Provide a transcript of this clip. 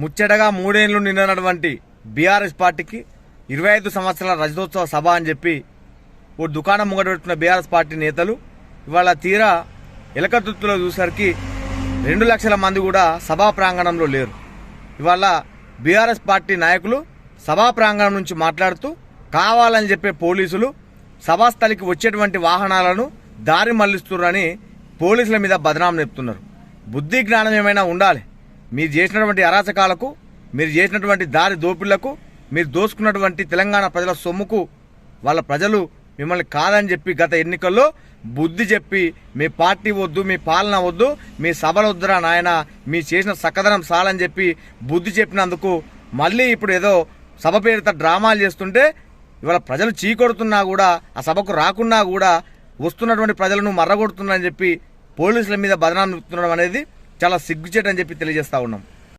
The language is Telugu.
ముచ్చటగా 3 ఏళ్లు నిండినటువంటి బీఆర్ఎస్ పార్టీకి 25 సంవత్సరాల రజతోత్సవ సభ అని చెప్పి ఓ దుకాణం ముంగట పెట్టుకున్న బీఆర్ఎస్ పార్టీ నేతలు ఇవాళ తీరా ఎలకతుర్తిలో చూసరికి 2 లక్షల మంది కూడా సభా ప్రాంగణంలో లేరు. ఇవాళ బీఆర్ఎస్ పార్టీ నాయకులు సభా ప్రాంగణం నుంచి మాట్లాడుతూ కావాలని చెప్పే పోలీసులు సభాస్థలికి వచ్చేటువంటి వాహనాలను దారి మళ్లిస్తున్నారని పోలీసుల మీద బదనాం చెప్తున్నారు. బుద్ధి జ్ఞానం ఏమైనా ఉండాలి. మీరు చేసినటువంటి అరాచకాలకు, మీరు చేసినటువంటి దారి దోపిళ్లకు, మీరు దోసుకున్నటువంటి తెలంగాణ ప్రజల సొమ్ముకు వాళ్ళ ప్రజలు మిమ్మల్ని కాదని చెప్పి గత ఎన్నికల్లో బుద్ధి చెప్పి మీ పార్టీ వద్దు, మీ పాలన వద్దు, మీ సభలు వద్దురా నాయన, మీ చేసిన సక్కదనం చాలని చెప్పి బుద్ధి చెప్పినందుకు మళ్ళీ ఇప్పుడు ఏదో సభ పేరుతో డ్రామాలు చేస్తుంటే ఇవాళ ప్రజలు చీకొడుతున్నా కూడా ఆ సభకు రాకున్నా కూడా వస్తున్నటువంటి ప్రజలను మర్రగొడుతున్నారని చెప్పి పోలీసుల మీద బదనాం చెప్తుండడం అనేది చాలా సిగ్గుచేటని చెప్పి తెలియజేస్తా ఉన్నాం.